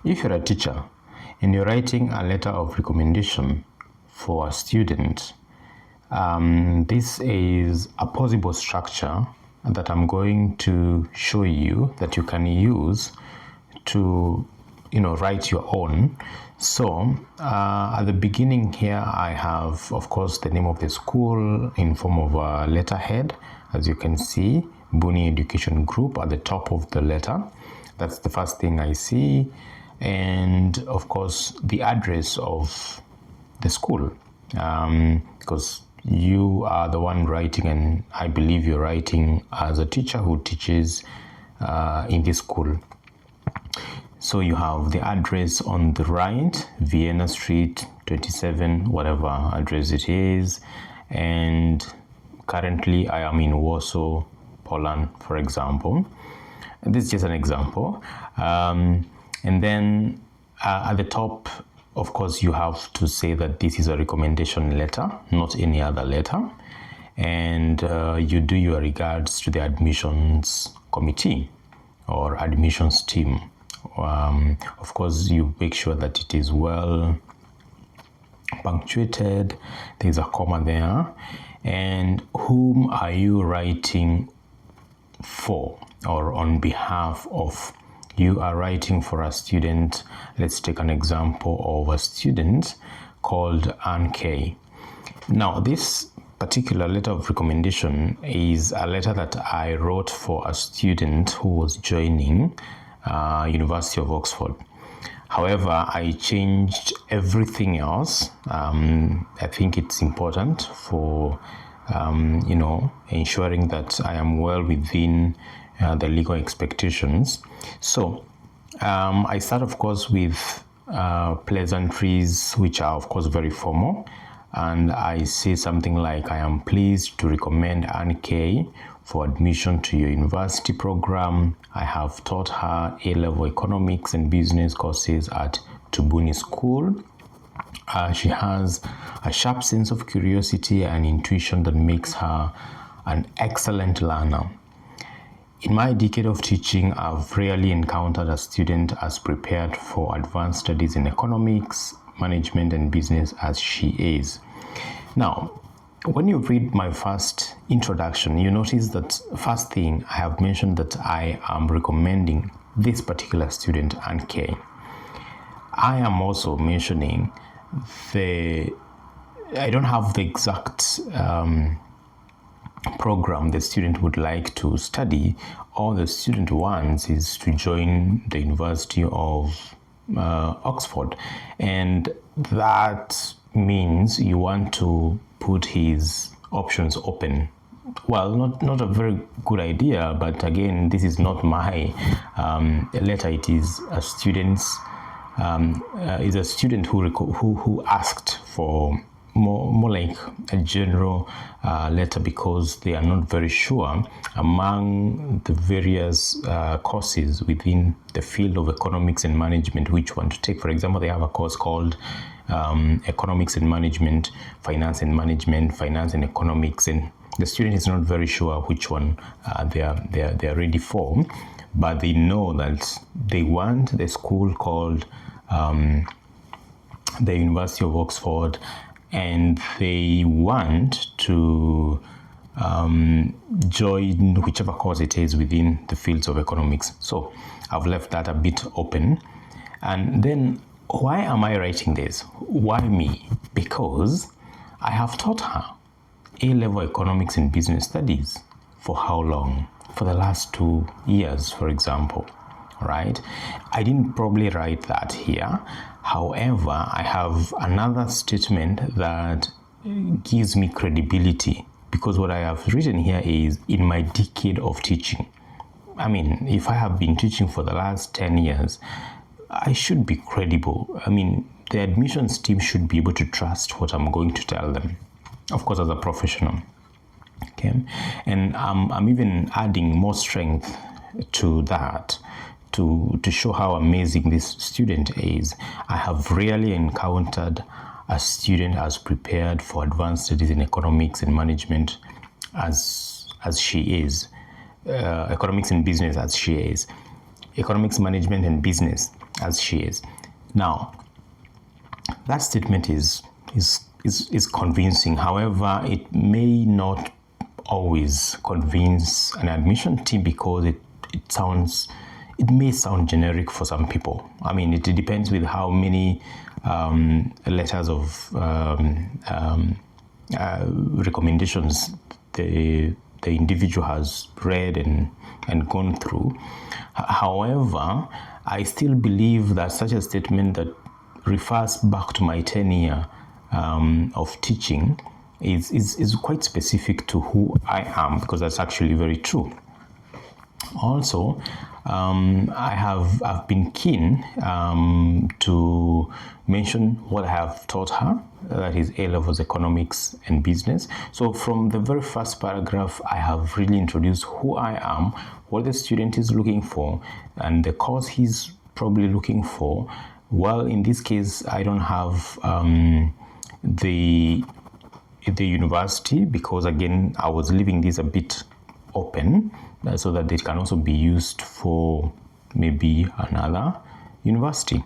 If you're a teacher and you're writing a letter of recommendation for a student, this is a possible structure that I'm going to show you that you can use to write your own. So at the beginning here, I have, of course, the name of the school in form of a letterhead. As you can see, Buni Education Group at the top of the letter. That's the first thing I see. And of course, the address of the school, because you are the one writing, and I believe you're writing as a teacher who teaches in this school. So you have the address on the right, Vienna Street 27, whatever address it is. And currently I am in Warsaw, Poland, for example. This is just an example. And then at the top, of course, you have to say that this is a recommendation letter, not any other letter. And you do your regards to the admissions committee or admissions team. Of course, you make sure that it is well punctuated. There's a comma there. And whom are you writing for or on behalf of? You are writing for a student. Let's take an example of a student called Ann K. Now, this particular letter of recommendation is a letter that I wrote for a student who was joining University of Oxford. However, I changed everything else. I think it's important for ensuring that I am well within the legal expectations. So I start, of course, with pleasantries, which are, of course, very formal. And I say something like, I am pleased to recommend Ann K for admission to your university program. I have taught her A-level economics and business courses at Tubuni School. She has a sharp sense of curiosity and intuition that makes her an excellent learner. In my decade of teaching, I've rarely encountered a student as prepared for advanced studies in economics, management, and business as she is. Now, when you read my first introduction, you notice that first thing I have mentioned that I am recommending this particular student, Ann K. I am also mentioning I don't have the exact program the student would like to study. All the student wants is to join the University of Oxford, and that means you want to put his options open. Well, not a very good idea, but again, this is not my letter. It is a student's. Is a student who asked for more like a general letter, because they are not very sure among the various courses within the field of economics and management which one to take. For example, they have a course called economics and management, finance and management, finance and economics, and the student is not very sure which one they are ready for, but they know that they want the school called the University of Oxford, and they want to join whichever course it is within the fields of economics. So I've left that a bit open. And then, why am I writing this? Why me? Because I have taught her A-level economics and business studies. For how long? For the last 2 years, for example, right? I didn't probably write that here. However, I have another statement that gives me credibility, because what I have written here is, in my decade of teaching. I mean, if I have been teaching for the last 10 years, I should be credible. I mean, the admissions team should be able to trust what I'm going to tell them, of course, as a professional. Okay, and I'm even adding more strength to that to show how amazing this student is. I have rarely encountered a student as prepared for advanced studies in economics and management as she is, economics and business as she is. Economics, management, and business. as she is. Now, that statement is convincing. However, it may not always convince an admission team because it may sound generic for some people. I mean, it depends with how many letters of recommendations the individual has read and gone through. However, I still believe that such a statement that refers back to my tenure of teaching is quite specific to who I am, because that's actually very true. Also, I've been keen to mention what I have taught her, that is A-levels economics and business. So from the very first paragraph, I have really introduced who I am, what the student is looking for, and the course he's probably looking for. Well, in this case, I don't have the university, because again, I was leaving this a bit open so that it can also be used for maybe another university.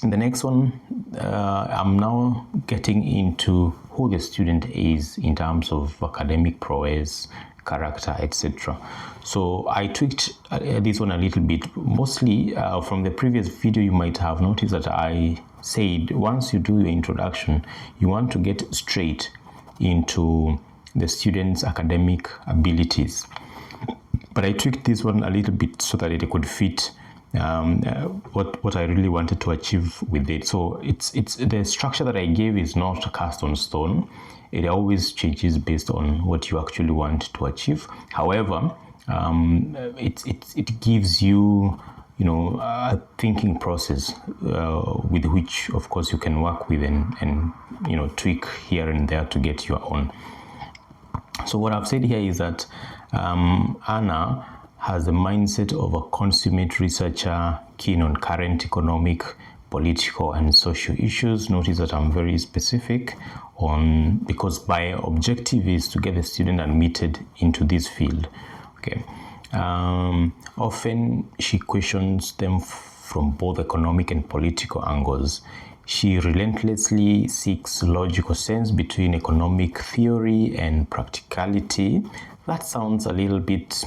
The next one, I'm now getting into who the student is in terms of academic prowess, character, etc. So I tweaked this one a little bit. Mostly from the previous video, you might have noticed that I said once you do your introduction, you want to get straight into the student's academic abilities. But I tweaked this one a little bit so that it could fit what I really wanted to achieve with it. So it's the structure that I gave is not cast on stone. It always changes based on what you actually want to achieve. However, it gives you a thinking process with which, of course, you can work with and tweak here and there to get your own. So what I've said here is that Anna has the mindset of a consummate researcher keen on current economic, political, and social issues. Notice that I'm very specific because my objective is to get the student admitted into this field. Okay. Often she questions them from both economic and political angles. She relentlessly seeks logical sense between economic theory and practicality. That sounds a little bit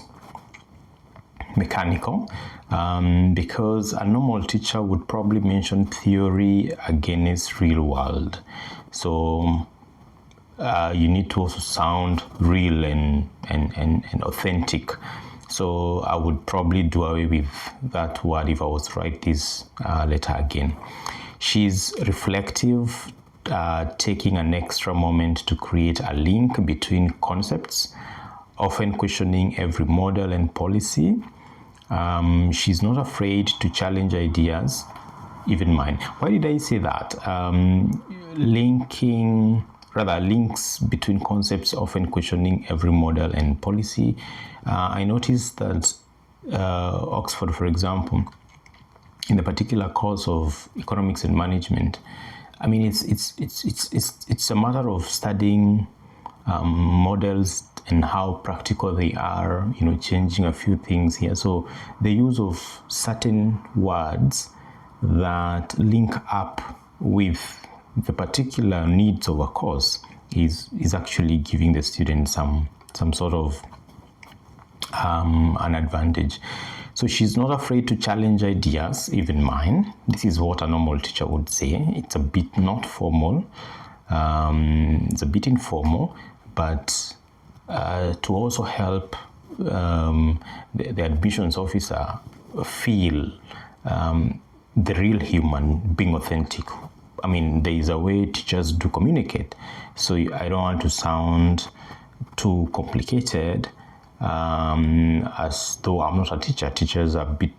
mechanical, because a normal teacher would probably mention theory against real world. So you need to also sound real and authentic. So I would probably do away with that word if I was to write this letter again. She's reflective, taking an extra moment to create a link between concepts, often questioning every model and policy. She's not afraid to challenge ideas, even mine. Why did I say that? Links between concepts, often questioning every model and policy. I noticed that Oxford, for example, in the particular course of economics and management, I mean, it's a matter of studying models and how practical they are, changing a few things here. So the use of certain words that link up with the particular needs of a course is actually giving the student some sort of an advantage. So she's not afraid to challenge ideas, even mine. This is what a normal teacher would say. It's a bit not formal. It's a bit informal, but to also help the admissions officer feel the real human, being authentic. I mean, there is a way teachers do communicate. So I don't want to sound too complicated, as though I'm not a teacher. Teachers are a bit,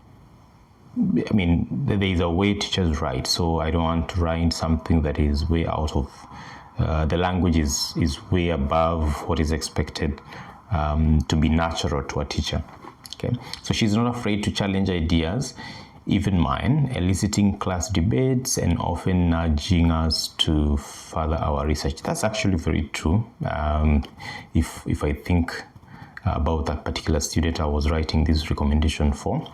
there is a way teachers write. So I don't want to write something that is way out of, the language is way above what is expected to be natural to a teacher. Okay, so she's not afraid to challenge ideas, even mine, eliciting class debates and often nudging us to further our research. That's actually very true. If I think about that particular student I was writing this recommendation for.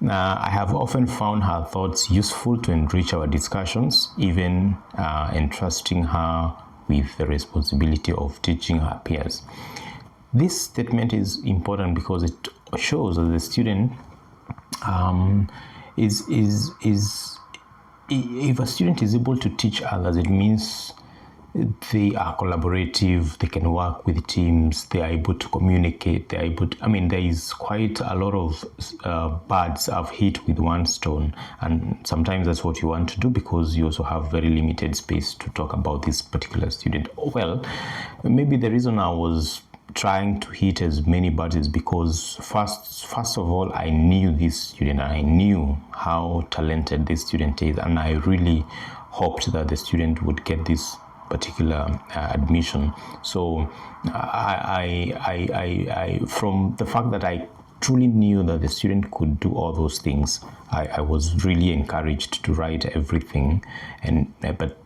I have often found her thoughts useful to enrich our discussions, even entrusting her with the responsibility of teaching her peers. This statement is important because it shows that the student if a student is able to teach others, it means they are collaborative, they can work with teams, they are able to communicate, they are able to, there is quite a lot of birds have hit with one stone, and sometimes that's what you want to do because you also have very limited space to talk about this particular student. Well, maybe the reason I was trying to hit as many birds is because first of all, I knew this student, I knew how talented this student is, and I really hoped that the student would get this particular admission. So I from the fact that I truly knew that the student could do all those things, I was really encouraged to write everything, and but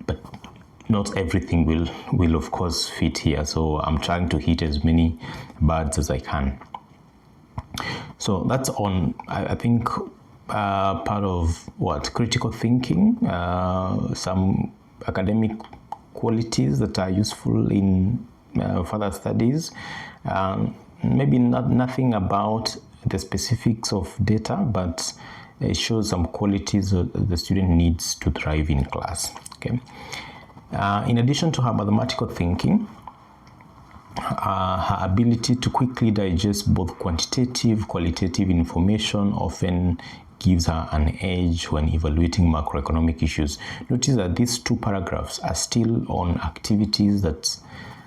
not everything will of course fit here. So I'm trying to hit as many birds as I can. So that's on, I think, part of critical thinking, some academic qualities that are useful in further studies. Maybe nothing about the specifics of data, but it shows some qualities that the student needs to thrive in class. Okay. In addition to her mathematical thinking, her ability to quickly digest both qualitative information often gives her an edge when evaluating macroeconomic issues. Notice that these two paragraphs are still on activities that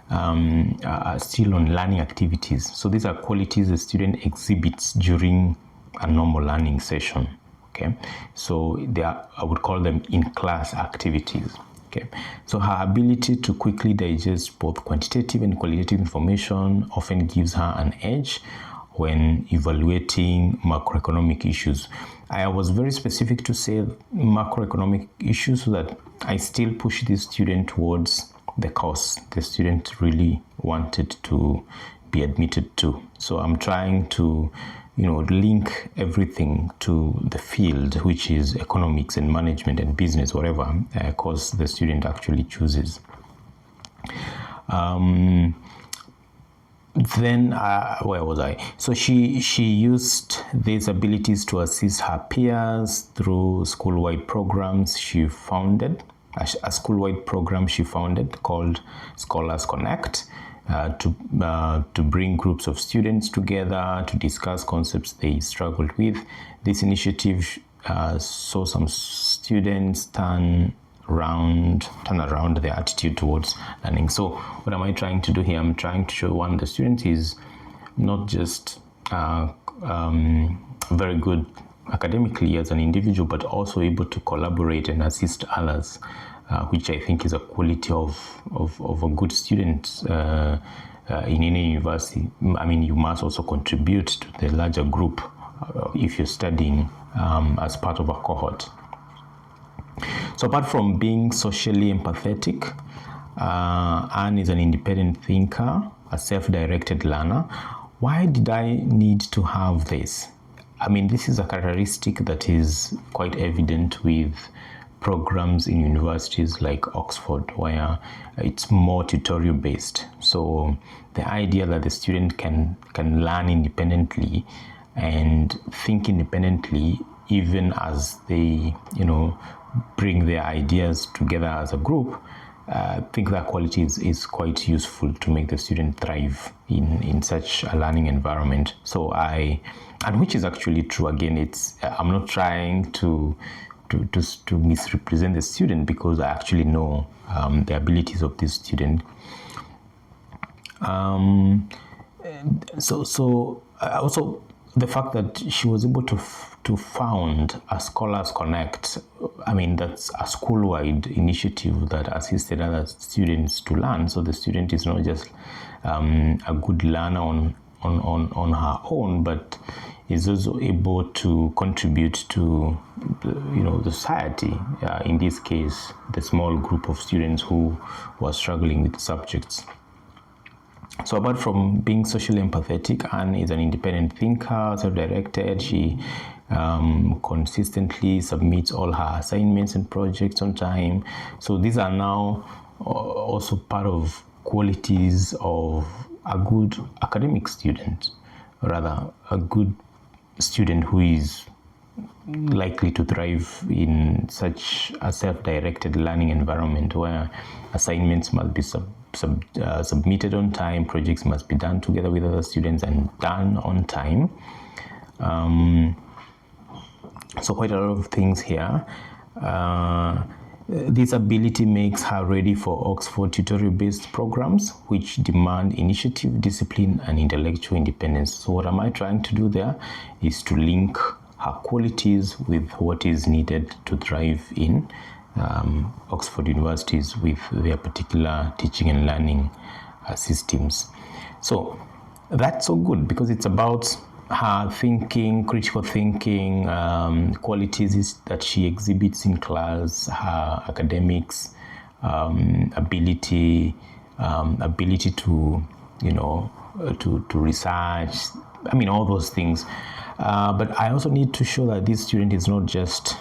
are still on learning activities. So these are qualities the student exhibits during a normal learning session. Okay, so they are, I would call them in-class activities. Okay, so her ability to quickly digest both quantitative and qualitative information often gives her an edge when evaluating macroeconomic issues. I was very specific to say macroeconomic issues so that I still push this student towards the course the student really wanted to be admitted to. So I'm trying to link everything to the field, which is economics and management and business, whatever course the student actually chooses. Then where was I? So she used these abilities to assist her peers through school-wide programs she founded. A school-wide program she founded called Scholars Connect, to bring groups of students together to discuss concepts they struggled with. This initiative saw some students turn around their attitude towards learning. So what am I trying to do here? I'm trying to show, one, the student is not just very good academically as an individual, but also able to collaborate and assist others, which I think is a quality of a good student in any university. You must also contribute to the larger group if you're studying as part of a cohort. So apart from being socially empathetic, Anne is an independent thinker, a self-directed learner. Why did I need to have this? This is a characteristic that is quite evident with programs in universities like Oxford, where it's more tutorial based. So the idea that the student can learn independently and think independently, even as they bring their ideas together as a group, I think that quality is quite useful to make the student thrive in such a learning environment. So and which is actually true. Again, I'm not trying to misrepresent the student, because I actually know the abilities of this student. So also the fact that she was able to found a Scholars Connect, that's a school-wide initiative that assisted other students to learn. So the student is not just a good learner on her own, but is also able to contribute to the society. In this case, the small group of students who were struggling with subjects. So apart from being socially empathetic, Anne is an independent thinker, self-directed. She consistently submits all her assignments and projects on time. So these are now also part of qualities of a good academic student, or rather a good student who is likely to thrive in such a self-directed learning environment where assignments must be submitted on time, projects must be done together with other students and done on time. So quite a lot of things here. This ability makes her ready for Oxford tutorial-based programs, which demand initiative, discipline, and intellectual independence. So what am I trying to do there is to link her qualities with what is needed to thrive in Oxford universities with their particular teaching and learning systems. So that's so good because it's about her thinking, critical thinking, qualities that she exhibits in class, her academics, ability to, to research. I mean, all those things. But I also need to show that this student is not just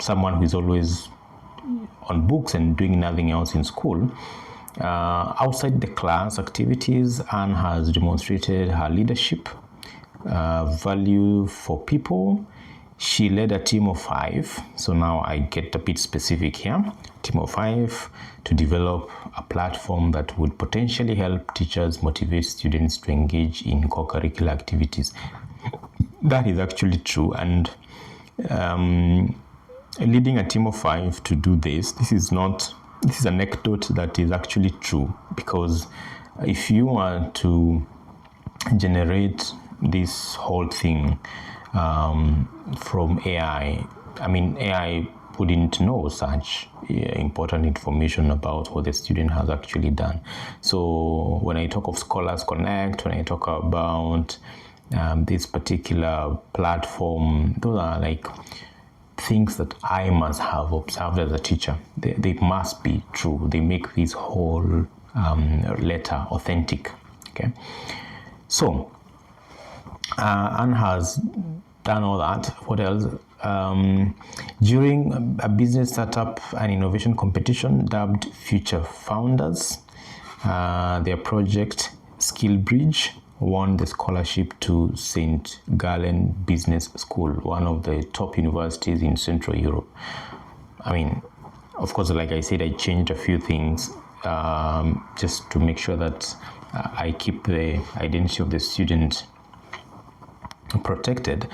someone who is always on books and doing nothing else in school. Outside the class activities, Anne has demonstrated her leadership, value for people. She led a team of 5. So now I get a bit specific here. Team of 5 to develop a platform that would potentially help teachers motivate students to engage in co-curricular activities. That is actually true. And leading a team of 5 to do this is an anecdote that is actually true, because if you are to generate this whole thing from AI, I mean, AI wouldn't know such important information about what the student has actually done. So when I talk of Scholars Connect, when I talk about this particular platform, those are like things that I must have observed as a teacher. They must be true. They make this whole letter authentic. Okay, so Anne has done all that. What else? During a business startup and innovation competition dubbed Future Founders, their project Skill Bridge won the scholarship to St. Gallen Business School, one of the top universities in Central Europe. I mean, of course, like I said, I changed a few things just to make sure that I keep the identity of the student protected.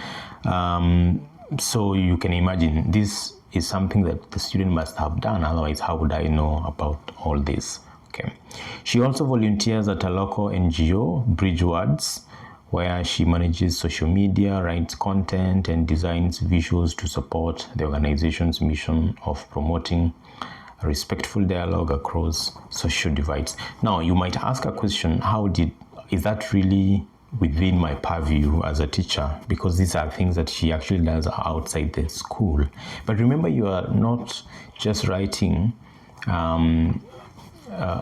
So you can imagine this is something that the student must have done, otherwise how would I know about all this? Okay. She also volunteers at a local NGO, Bridgewards, where she manages social media, writes content, and designs visuals to support the organization's mission of promoting a respectful dialogue across social divides. Now, you might ask a question, is that really within my purview as a teacher? Because these are things that she actually does outside the school. But remember, you are not just writing,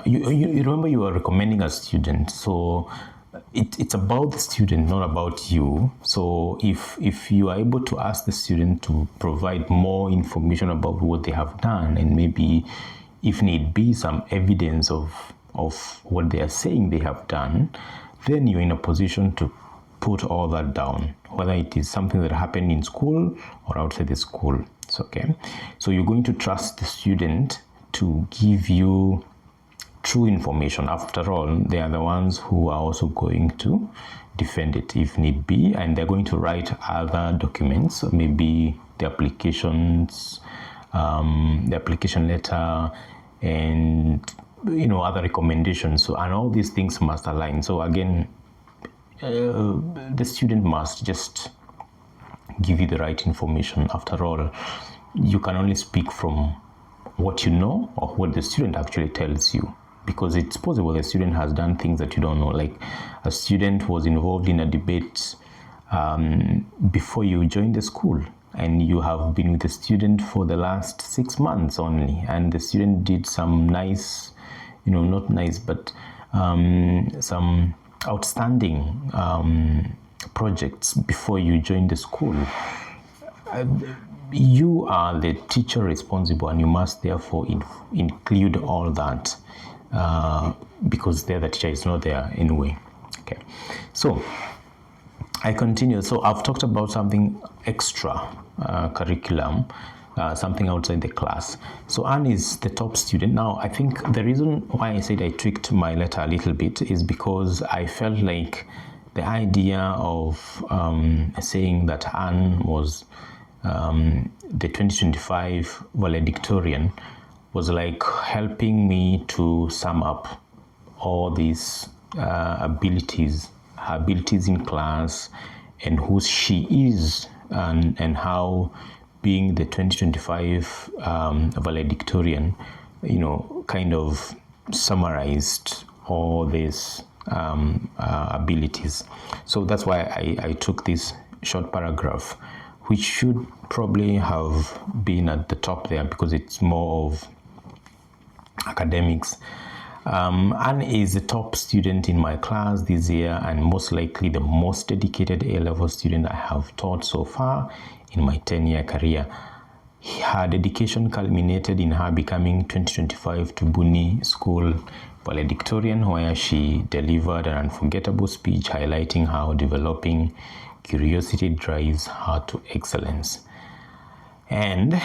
you remember you are recommending a student, so it's about the student, not about you. So if you are able to ask the student to provide more information about what they have done, and maybe if need be some evidence of what they are saying they have done, then you're in a position to put all that down, whether it is something that happened in school or outside the school. It's okay. So you're going to trust the student to give you true information. After all, they are the ones who are also going to defend it if need be, and they're going to write other documents, maybe the applications, the application letter, and other recommendations. So, and all these things must align. So again, the student must just give you the right information. After all, you can only speak from what you know or what the student actually tells you, because it's possible the student has done things that you don't know. Like a student was involved in a debate before you joined the school, and you have been with the student for the last 6 months only, and the student did some nice, not nice, but some outstanding projects before you joined the school. you are the teacher responsible, and you must therefore include all that, because the other teacher is not there anyway. Okay, so I continue. So I've talked about something extra curriculum, something outside the class. So Anne is the top student. Now, I think the reason why I said I tweaked my letter a little bit is because I felt like the idea of saying that Anne was the 2025 valedictorian was like helping me to sum up all these abilities, her abilities in class, and who she is, and how being the 2025 valedictorian, kind of summarized all these abilities. So that's why I took this short paragraph, which should probably have been at the top there because it's more of academics. Anne is the top student in my class this year and most likely the most dedicated A-level student I have taught so far in my 10-year career. Her dedication culminated in her becoming 2025 Tubuni School valedictorian, where she delivered an unforgettable speech highlighting how developing curiosity drives her to excellence. And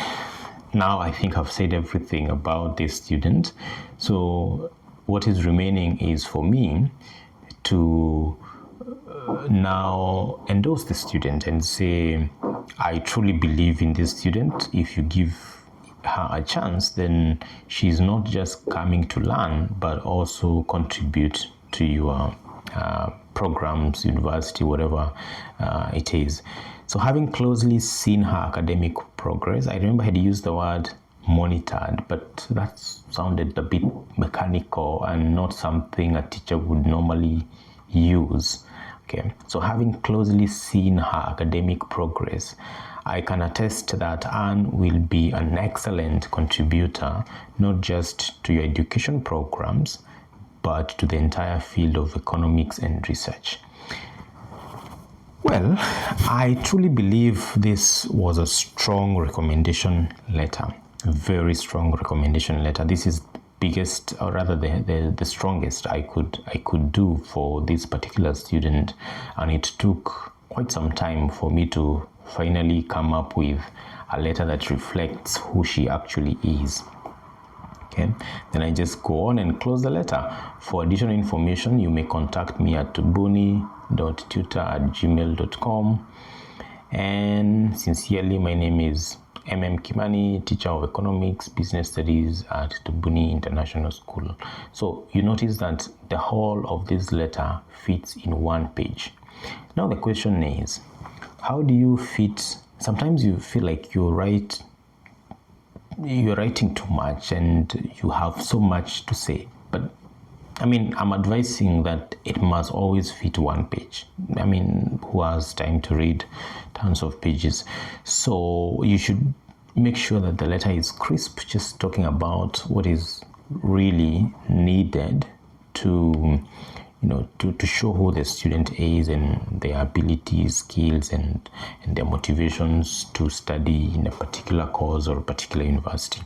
now I think I've said everything about this student. So what is remaining is for me to now endorse the student and say, I truly believe in this student. If you give her a chance, then she's not just coming to learn, but also contribute to your programs, university, whatever it is. So having closely seen her academic progress, I remember I had used the word monitored, but that sounded a bit mechanical and not something a teacher would normally use. Okay, so having closely seen her academic progress, I can attest that Anne will be an excellent contributor, not just to your education programs, but to the entire field of economics and research. Well, I truly believe this was a strong recommendation letter, a very strong recommendation letter. This is biggest, or rather the strongest I could do for this particular student, and it took quite some time for me to finally come up with a letter that reflects who she actually is. Okay, then I just go on and close the letter. For additional information, you may contact me at boni.tutor@gmail.com. And sincerely, my name is Kimani, teacher of economics, business studies at Tubuni International School. So you notice that the whole of this letter fits in one page. Now the question is, how do you fit? Sometimes you feel like you're writing too much and you have so much to say, but I'm advising that it must always fit one page. Who has time to read tons of pages? So you should make sure that the letter is crisp, just talking about what is really needed to show who the student is and their abilities, skills, and their motivations to study in a particular course or a particular university.